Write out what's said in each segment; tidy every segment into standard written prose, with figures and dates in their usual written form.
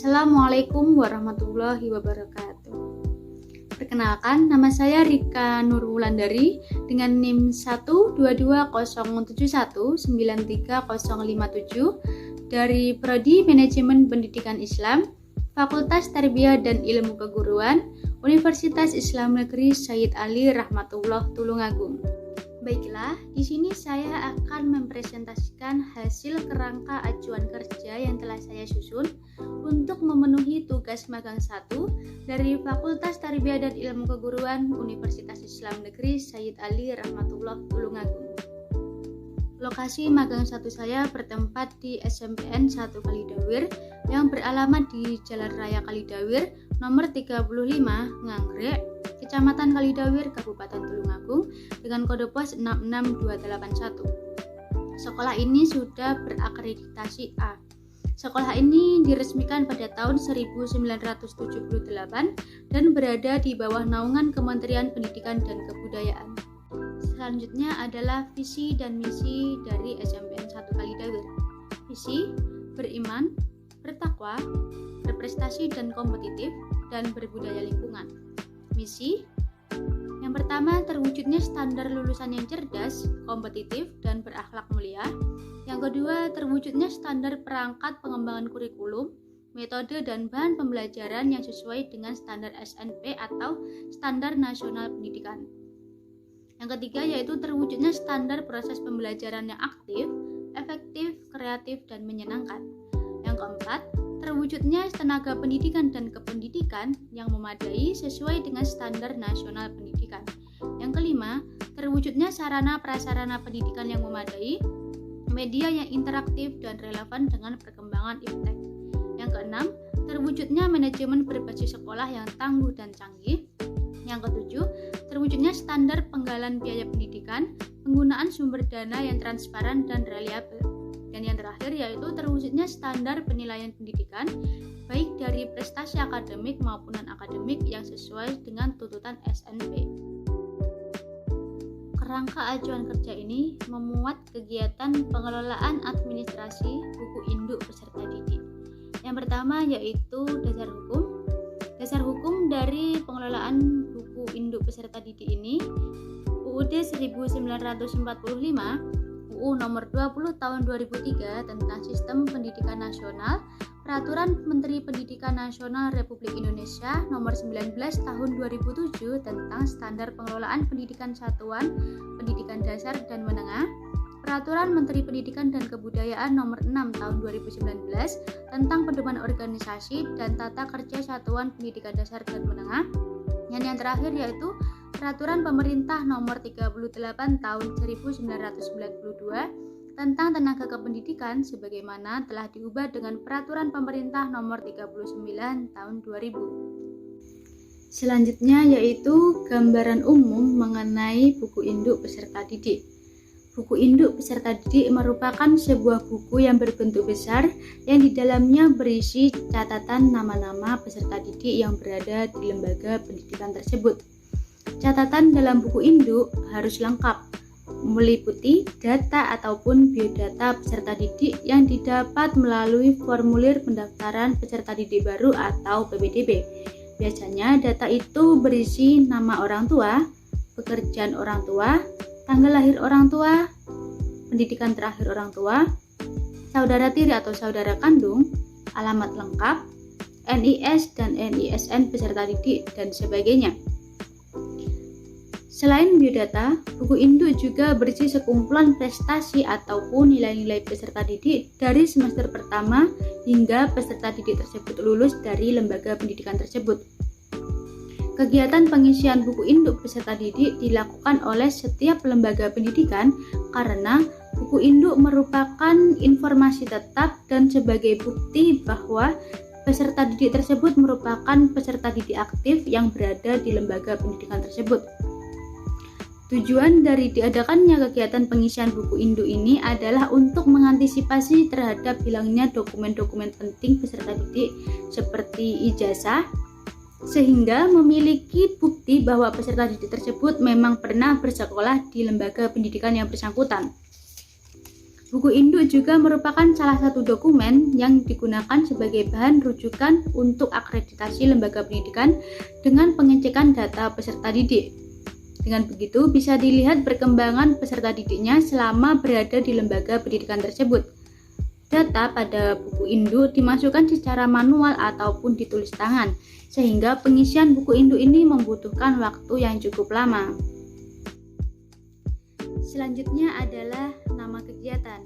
Assalamualaikum warahmatullahi wabarakatuh. Perkenalkan, nama saya Rika Nurwulandari dengan NIM 12207193057 dari Prodi Manajemen Pendidikan Islam, Fakultas Tarbiyah dan Ilmu Keguruan, Universitas Islam Negeri Sayyid Ali Rahmatullah Tulungagung. Baiklah, di sini saya akan mempresentasikan hasil kerangka acuan kerja yang telah saya susun untuk memenuhi tugas magang 1 dari Fakultas Tarbiyah dan Ilmu Keguruan Universitas Islam Negeri Sayyid Ali Rahmatullah Tulungagung. Lokasi magang 1 saya bertempat di SMPN 1 Kalidawir yang beralamat di Jalan Raya Kalidawir nomor 35 Nganggrek, Kecamatan Kalidawir, Kabupaten Tulungagung dengan kode pos 66281. Sekolah ini sudah berakreditasi A. Sekolah ini diresmikan pada tahun 1978 dan berada di bawah naungan Kementerian Pendidikan dan Kebudayaan. Selanjutnya adalah visi dan misi dari SMPN 1 Kalidawir. Visi: beriman, bertakwa, berprestasi dan kompetitif, dan berbudaya lingkungan. Misi: yang pertama, terwujudnya standar lulusan yang cerdas, kompetitif, dan berakhlak mulia. Yang kedua, terwujudnya standar perangkat pengembangan kurikulum, metode dan bahan pembelajaran yang sesuai dengan standar SNP atau Standar Nasional Pendidikan. Yang ketiga, yaitu terwujudnya standar proses pembelajaran yang aktif, efektif, kreatif, dan menyenangkan. Yang keempat, terwujudnya tenaga pendidikan dan kependidikan yang memadai sesuai dengan standar nasional pendidikan. Yang kelima, terwujudnya sarana prasarana pendidikan yang memadai, media yang interaktif dan relevan dengan perkembangan iptek. Yang keenam, terwujudnya manajemen berbasis sekolah yang tangguh dan canggih. Yang ketujuh, terwujudnya standar penggalan biaya pendidikan, penggunaan sumber dana yang transparan dan reliabel. Dan yang terakhir yaitu terwujudnya standar penilaian pendidikan baik dari prestasi akademik maupun non-akademik yang sesuai dengan tuntutan SNP. Kerangka acuan kerja ini memuat kegiatan pengelolaan administrasi buku induk peserta didik. Yang pertama yaitu dasar hukum. Dasar hukum dari pengelolaan buku induk peserta didik ini UUD 1945, UU nomor 20 tahun 2003 tentang Sistem Pendidikan Nasional, Peraturan Menteri Pendidikan Nasional Republik Indonesia nomor 19 tahun 2007 tentang Standar Pengelolaan Pendidikan Satuan Pendidikan Dasar dan Menengah, Peraturan Menteri Pendidikan dan Kebudayaan nomor 6 tahun 2019 tentang pedoman organisasi dan tata kerja Satuan Pendidikan Dasar dan Menengah, dan yang terakhir yaitu Peraturan Pemerintah nomor 38 tahun 1992 tentang tenaga kependidikan sebagaimana telah diubah dengan Peraturan Pemerintah nomor 39 tahun 2000. Selanjutnya yaitu gambaran umum mengenai buku induk peserta didik. Buku induk peserta didik merupakan sebuah buku yang berbentuk besar yang di dalamnya berisi catatan nama-nama peserta didik yang berada di lembaga pendidikan tersebut. Catatan dalam buku induk harus lengkap, meliputi data ataupun biodata peserta didik yang didapat melalui formulir pendaftaran peserta didik baru atau PPDB. Biasanya data itu berisi nama orang tua, pekerjaan orang tua, tanggal lahir orang tua, pendidikan terakhir orang tua, saudara tiri atau saudara kandung, alamat lengkap, NIS dan NISN peserta didik, dan sebagainya. Selain biodata, buku induk juga berisi sekumpulan prestasi ataupun nilai-nilai peserta didik dari semester pertama hingga peserta didik tersebut lulus dari lembaga pendidikan tersebut. Kegiatan pengisian buku induk peserta didik dilakukan oleh setiap lembaga pendidikan karena buku induk merupakan informasi tetap dan sebagai bukti bahwa peserta didik tersebut merupakan peserta didik aktif yang berada di lembaga pendidikan tersebut. Tujuan dari diadakannya kegiatan pengisian buku induk ini adalah untuk mengantisipasi terhadap hilangnya dokumen-dokumen penting peserta didik seperti ijazah, sehingga memiliki bukti bahwa peserta didik tersebut memang pernah bersekolah di lembaga pendidikan yang bersangkutan. Buku induk juga merupakan salah satu dokumen yang digunakan sebagai bahan rujukan untuk akreditasi lembaga pendidikan dengan pengecekan data peserta didik. Dengan begitu, bisa dilihat perkembangan peserta didiknya selama berada di lembaga pendidikan tersebut. Data pada buku induk dimasukkan secara manual ataupun ditulis tangan, sehingga pengisian buku induk ini membutuhkan waktu yang cukup lama. Selanjutnya adalah nama kegiatan.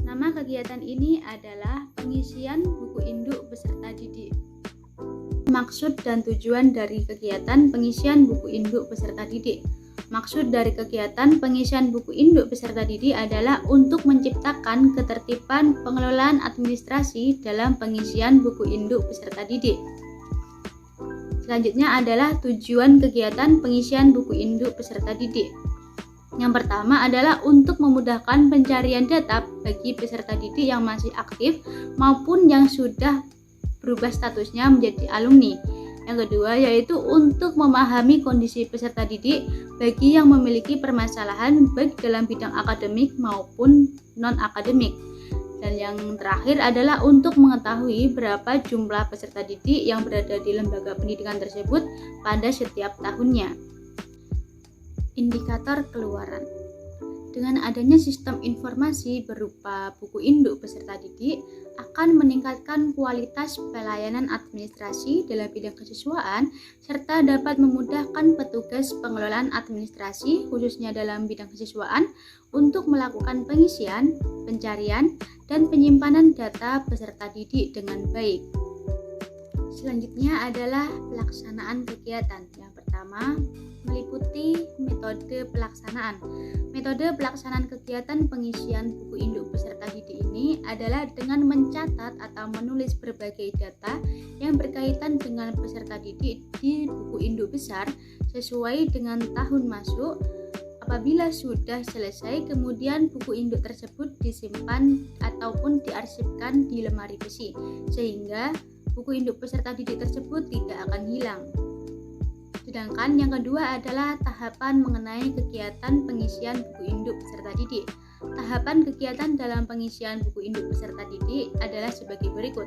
Nama kegiatan ini adalah pengisian buku induk peserta didik. Maksud dan tujuan dari kegiatan pengisian buku induk peserta didik. Maksud dari kegiatan pengisian buku induk peserta didik adalah untuk menciptakan ketertiban pengelolaan administrasi dalam pengisian buku induk peserta didik. Selanjutnya adalah tujuan kegiatan pengisian buku induk peserta didik. Yang pertama adalah untuk memudahkan pencarian data bagi peserta didik yang masih aktif maupun yang sudah berubah statusnya menjadi alumni. Yang kedua yaitu untuk memahami kondisi peserta didik bagi yang memiliki permasalahan baik dalam bidang akademik maupun non-akademik. Dan yang terakhir adalah untuk mengetahui berapa jumlah peserta didik yang berada di lembaga pendidikan tersebut pada setiap tahunnya. Indikator keluaran. Dengan adanya sistem informasi berupa buku induk peserta didik akan meningkatkan kualitas pelayanan administrasi dalam bidang kesiswaan serta dapat memudahkan petugas pengelolaan administrasi khususnya dalam bidang kesiswaan untuk melakukan pengisian, pencarian, dan penyimpanan data peserta didik dengan baik. Selanjutnya adalah pelaksanaan kegiatan. Yang pertama, meliputi metode pelaksanaan. Metode pelaksanaan kegiatan pengisian buku induk peserta didik ini adalah dengan mencatat atau menulis berbagai data yang berkaitan dengan peserta didik di buku induk besar sesuai dengan tahun masuk. Apabila sudah selesai, kemudian buku induk tersebut disimpan ataupun diarsipkan di lemari besi, sehingga buku induk peserta didik tersebut tidak akan hilang. Sedangkan yang kedua adalah tahapan mengenai kegiatan pengisian buku induk peserta didik. Tahapan kegiatan dalam pengisian buku induk peserta didik adalah sebagai berikut.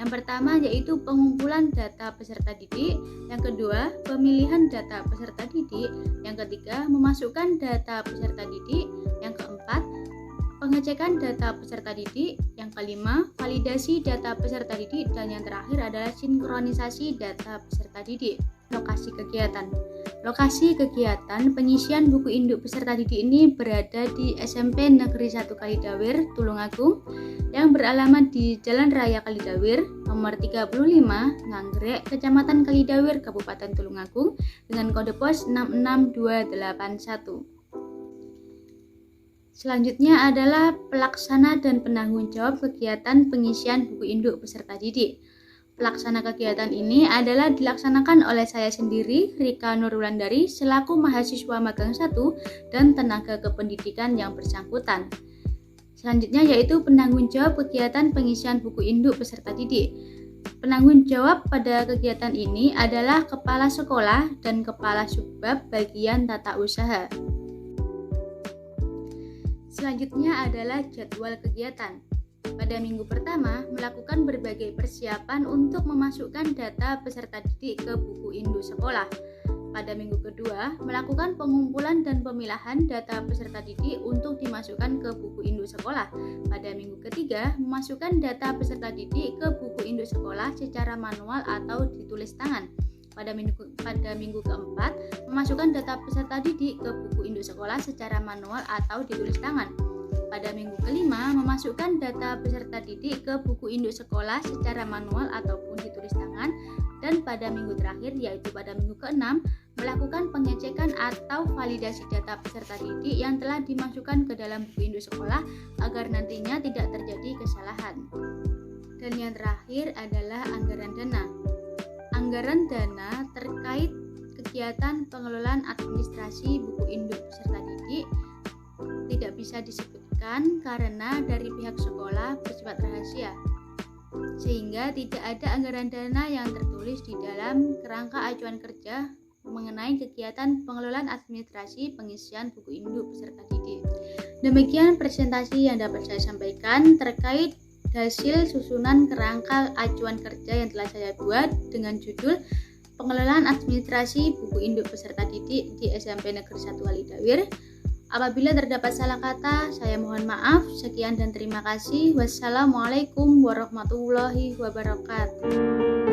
Yang pertama yaitu pengumpulan data peserta didik, yang kedua pemilihan data peserta didik, yang ketiga memasukkan data peserta didik, yang keempat pengecekan data peserta didik, yang kelima validasi data peserta didik, dan yang terakhir adalah sinkronisasi data peserta didik. Lokasi kegiatan. Lokasi kegiatan pengisian buku induk peserta didik ini berada di SMP Negeri 1 Kalidawir, Tulungagung, yang beralamat di Jalan Raya Kalidawir, nomor 35, Nganggrek, Kecamatan Kalidawir, Kabupaten Tulungagung, dengan kode pos 66281. Selanjutnya adalah pelaksana dan penanggung jawab kegiatan pengisian buku induk peserta didik. Pelaksana kegiatan ini adalah dilaksanakan oleh saya sendiri, Rika Nurwulandari, selaku mahasiswa magang 1 dan tenaga kependidikan yang bersangkutan. Selanjutnya yaitu penanggung jawab kegiatan pengisian buku induk peserta didik. Penanggung jawab pada kegiatan ini adalah kepala sekolah dan kepala subbab bagian tata usaha. Selanjutnya adalah jadwal kegiatan. Pada minggu pertama, melakukan berbagai persiapan untuk memasukkan data peserta didik ke buku induk sekolah. Pada minggu kedua, melakukan pengumpulan dan pemilahan data peserta didik untuk dimasukkan ke buku induk sekolah. Pada minggu ketiga, memasukkan data peserta didik ke buku induk sekolah secara manual atau ditulis tangan. Pada minggu keempat, memasukkan data peserta didik ke buku induk sekolah secara manual atau ditulis tangan. Pada minggu kelima, memasukkan data peserta didik ke buku induk sekolah secara manual ataupun ditulis tangan. Dan pada minggu terakhir, yaitu pada minggu keenam, melakukan pengecekan atau validasi data peserta didik yang telah dimasukkan ke dalam buku induk sekolah agar nantinya tidak terjadi kesalahan. Dan yang terakhir adalah anggaran dana. Anggaran dana terkait kegiatan pengelolaan administrasi buku induk peserta didik tidak bisa disebutkan karena dari pihak sekolah bersifat rahasia, sehingga tidak ada anggaran dana yang tertulis di dalam kerangka acuan kerja mengenai kegiatan pengelolaan administrasi pengisian buku induk peserta didik. Demikian presentasi yang dapat saya sampaikan terkait hasil susunan kerangka acuan kerja yang telah saya buat dengan judul Pengelolaan Administrasi Buku Induk Peserta Didik di SMP Negeri 1 Walidawir. Apabila terdapat salah kata, saya mohon maaf. Sekian dan terima kasih. Wassalamualaikum warahmatullahi wabarakatuh.